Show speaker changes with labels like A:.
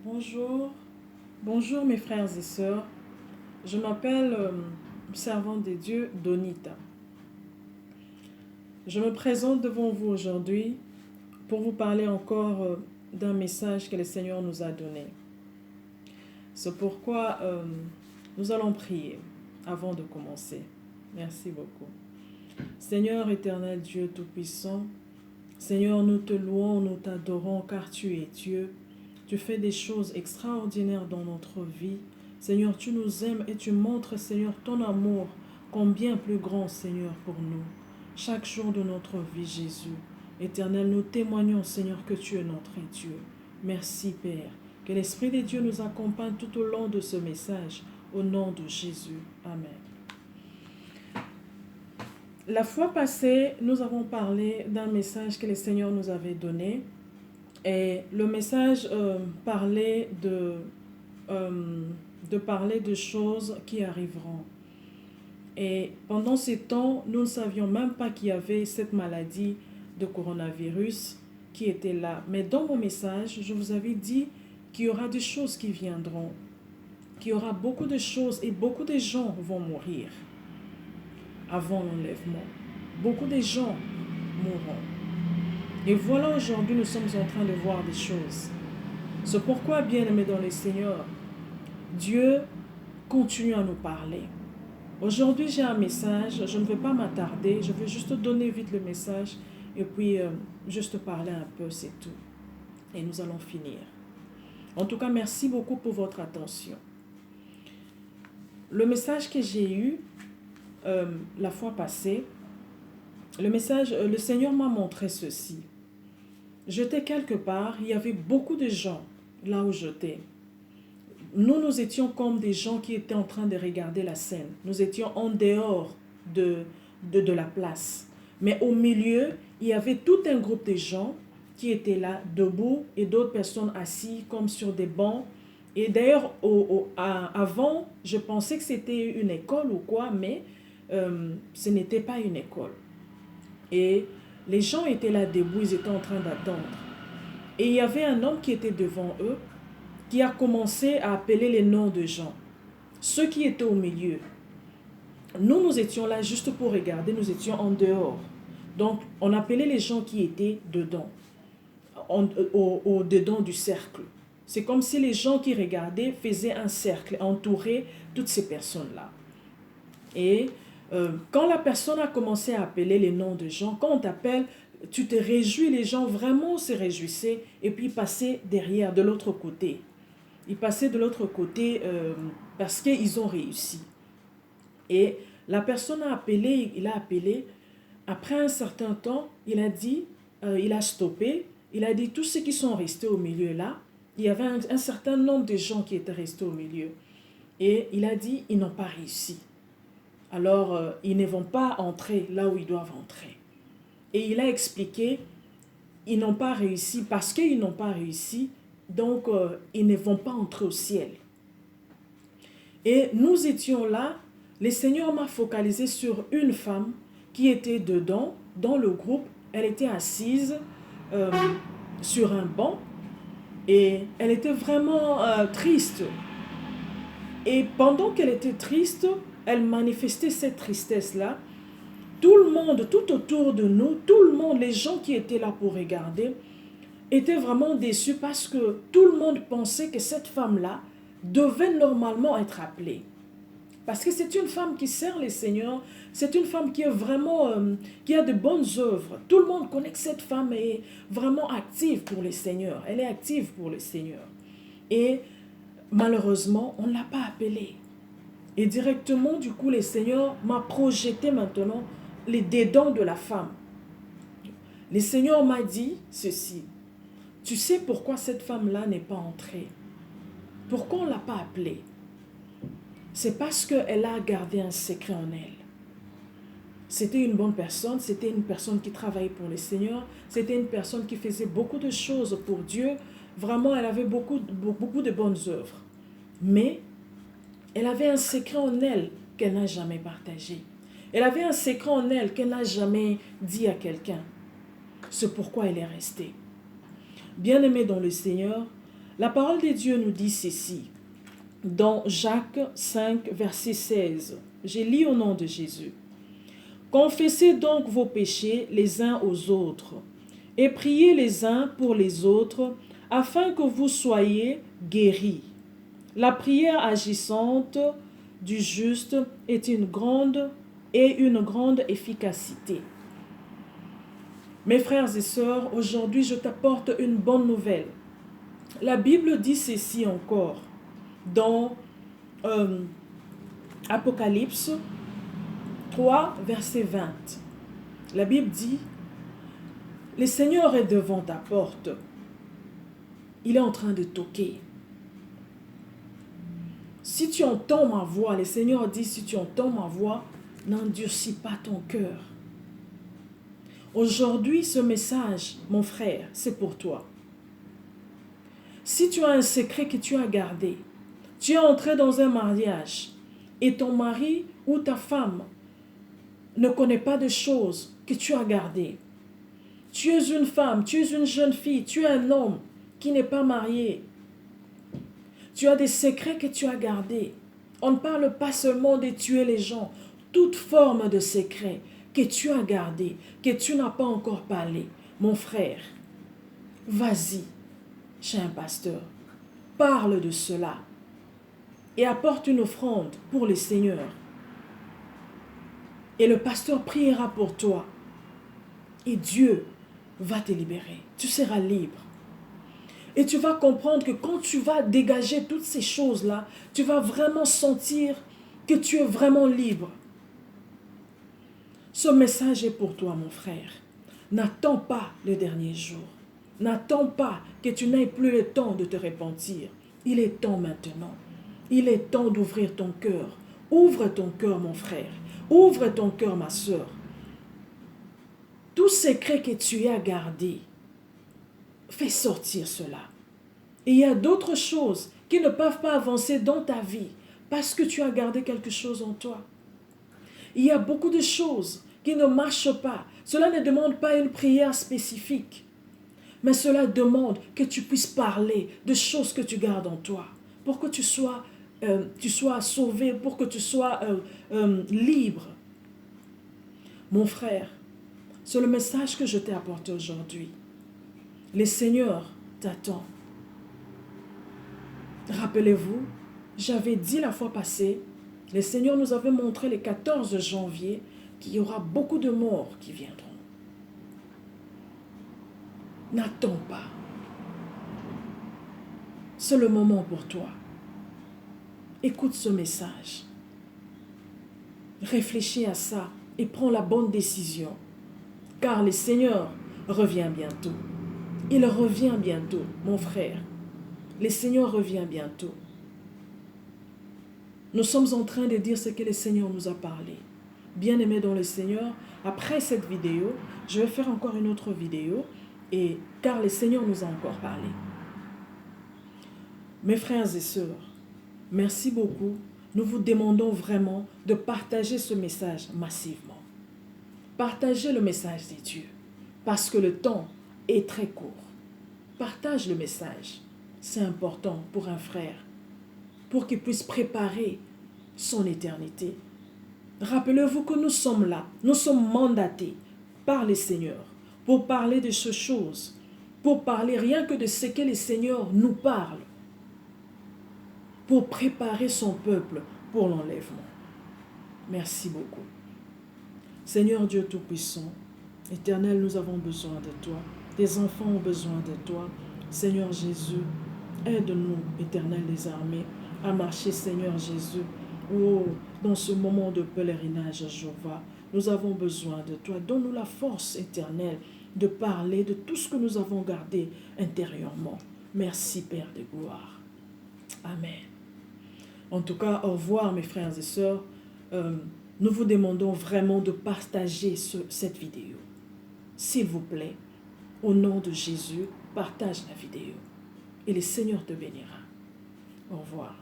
A: Bonjour, bonjour mes frères et sœurs. Je m'appelle servante de Dieu Donita. Je me présente devant vous aujourd'hui pour vous parler encore d'un message que le Seigneur nous a donné. C'est pourquoi nous allons prier avant de commencer. Merci beaucoup. Seigneur éternel Dieu Tout-Puissant, Seigneur, nous te louons, nous t'adorons car tu es Dieu. Tu fais des choses extraordinaires dans notre vie. Seigneur, tu nous aimes et tu montres, Seigneur, ton amour combien plus grand, Seigneur, pour nous. Chaque jour de notre vie, Jésus. Éternel, nous témoignons, Seigneur, que tu es notre Dieu. Merci, Père. Que l'Esprit de Dieu nous accompagne tout au long de ce message. Au nom de Jésus. Amen. La fois passée, nous avons parlé d'un message que le Seigneur nous avait donné. Et le message parlait parler de choses qui arriveront. Et pendant ces temps, nous ne savions même pas qu'il y avait cette maladie de coronavirus qui était là. Mais dans mon message, je vous avais dit qu'il y aura des choses qui viendront, qu'il y aura beaucoup de choses et beaucoup de gens vont mourir avant l'enlèvement. Beaucoup de gens mourront. Et voilà, aujourd'hui, nous sommes en train de voir des choses. C'est pourquoi, bien-aimés dans le Seigneur, Dieu continue à nous parler. Aujourd'hui, j'ai un message, je ne vais pas m'attarder, je vais juste donner vite le message et puis juste parler un peu, c'est tout. Et nous allons finir. En tout cas, merci beaucoup pour votre attention. Le message que j'ai eu la fois passée, le Seigneur m'a montré ceci. J'étais quelque part, il y avait beaucoup de gens là où j'étais. Nous étions comme des gens qui étaient en train de regarder la scène. Nous étions en dehors de la place. Mais au milieu, il y avait tout un groupe de gens qui étaient là, debout, et d'autres personnes assises comme sur des bancs. Et d'ailleurs, avant, je pensais que c'était une école ou quoi, mais ce n'était pas une école. Et les gens étaient là debout, ils étaient en train d'attendre. Et il y avait un homme qui était devant eux, qui a commencé à appeler les noms de gens. Ceux qui étaient au milieu. Nous étions là juste pour regarder, nous étions en dehors. Donc, on appelait les gens qui étaient dedans, dedans du cercle. C'est comme si les gens qui regardaient faisaient un cercle, entouraient toutes ces personnes-là. Et quand la personne a commencé à appeler les noms de gens, quand on t'appelle, tu te réjouis, les gens vraiment se réjouissaient et puis passaient derrière, de l'autre côté. Ils passaient de l'autre côté parce qu'ils ont réussi. Et la personne a appelé, il a appelé. Après un certain temps, il a dit, il a stoppé. Il a dit, tous ceux qui sont restés au milieu là, il y avait un certain nombre de gens qui étaient restés au milieu. Et il a dit, ils n'ont pas réussi. Alors, ils ne vont pas entrer là où ils doivent entrer. Et il a expliqué, ils n'ont pas réussi parce qu'ils n'ont pas réussi. Donc, ils ne vont pas entrer au ciel. Et nous étions là, le Seigneur m'a focalisé sur une femme qui était dedans, dans le groupe. Elle était assise sur un banc et elle était vraiment triste. Et pendant qu'elle était triste, elle manifestait cette tristesse-là. Tout le monde, tout autour de nous, tout le monde, les gens qui étaient là pour regarder, était vraiment déçu parce que tout le monde pensait que cette femme-là devait normalement être appelée. Parce que c'est une femme qui sert les seigneurs, c'est une femme qui est vraiment, qui a de bonnes œuvres. Tout le monde connaît que cette femme est vraiment active pour les seigneurs. Elle est active pour les seigneurs. Et malheureusement, on ne l'a pas appelée. Et directement, du coup, les seigneurs m'a projeté maintenant les dédans de la femme. Les seigneurs m'a dit ceci. Tu sais pourquoi cette femme-là n'est pas entrée? Pourquoi on ne l'a pas appelée? C'est parce qu'elle a gardé un secret en elle. C'était une bonne personne, c'était une personne qui travaillait pour le Seigneur, c'était une personne qui faisait beaucoup de choses pour Dieu. Vraiment, elle avait beaucoup de bonnes œuvres. Mais elle avait un secret en elle qu'elle n'a jamais partagé. Elle avait un secret en elle qu'elle n'a jamais dit à quelqu'un. C'est pourquoi elle est restée. Bien-aimée dans le Seigneur, La parole de Dieu nous dit ceci, dans Jacques 5, verset 16. J'ai lu au nom de Jésus. Confessez donc vos péchés les uns aux autres, et priez les uns pour les autres, afin que vous soyez guéris. La prière agissante du juste est une grande efficacité. Mes frères et sœurs, aujourd'hui je t'apporte une bonne nouvelle. La Bible dit ceci encore dans Apocalypse 3, verset 20. La Bible dit, « Le Seigneur est devant ta porte. Il est en train de toquer. » Si tu entends ma voix, le Seigneur dit, si tu entends ma voix, n'endurcis pas ton cœur. Aujourd'hui, ce message, mon frère, c'est pour toi. Si tu as un secret que tu as gardé, tu es entré dans un mariage et ton mari ou ta femme ne connaît pas de choses que tu as gardées. Tu es une femme, tu es une jeune fille, tu es un homme qui n'est pas marié. Tu as des secrets que tu as gardés. On ne parle pas seulement de tuer les gens. Toute forme de secret que tu as gardé, que tu n'as pas encore parlé. Mon frère, vas-y chez un pasteur. Parle de cela. Et apporte une offrande pour le Seigneur. Et le pasteur priera pour toi. Et Dieu va te libérer. Tu seras libre. Et tu vas comprendre que quand tu vas dégager toutes ces choses-là, tu vas vraiment sentir que tu es vraiment libre. Ce message est pour toi, mon frère. N'attends pas le dernier jour. N'attends pas que tu n'aies plus le temps de te repentir. Il est temps maintenant. Il est temps d'ouvrir ton cœur. Ouvre ton cœur, mon frère. Ouvre ton cœur, ma soeur. Tout secret que tu as gardé, fais sortir cela. Et il y a d'autres choses qui ne peuvent pas avancer dans ta vie parce que tu as gardé quelque chose en toi. Il y a beaucoup de choses qui ne marchent pas. Cela ne demande pas une prière spécifique, mais cela demande que tu puisses parler de choses que tu gardes en toi pour que tu sois sauvé, pour que tu sois libre. Mon frère, c'est le message que je t'ai apporté aujourd'hui. Le Seigneur t'attend. Rappelez-vous, j'avais dit la fois passée, le Seigneur nous avait montré le 14 janvier qu'il y aura beaucoup de morts qui viendront. N'attends pas. C'est le moment pour toi. Écoute ce message. Réfléchis à ça et prends la bonne décision. Car le Seigneur revient bientôt. Il revient bientôt, mon frère. Le Seigneur revient bientôt. Nous sommes en train de dire ce que le Seigneur nous a parlé. Bien-aimés dans le Seigneur, après cette vidéo, je vais faire encore une autre vidéo, car le Seigneur nous a encore parlé. Mes frères et sœurs, merci beaucoup. Nous vous demandons vraiment de partager ce message massivement. Partagez le message de Dieu, parce que le temps est très court. Partage le message. C'est important pour un frère, pour qu'il puisse préparer son éternité. Rappelez-vous que nous sommes là, nous sommes mandatés par le Seigneur pour parler de ces choses, pour parler rien que de ce que le Seigneur nous parle, pour préparer son peuple pour l'enlèvement. Merci beaucoup. Seigneur Dieu Tout-Puissant, Éternel, nous avons besoin de toi. Tes enfants ont besoin de toi. Seigneur Jésus, aide-nous, Éternel des armées, à marcher, Seigneur Jésus, dans ce moment de pèlerinage, Jéhovah. Nous avons besoin de toi. Donne-nous la force éternelle de parler de tout ce que nous avons gardé intérieurement. Merci, Père de gloire. Amen. En tout cas, au revoir, mes frères et sœurs. Nous vous demandons vraiment de partager cette vidéo. S'il vous plaît, au nom de Jésus, partage la vidéo. Et le Seigneur te bénira. Au revoir.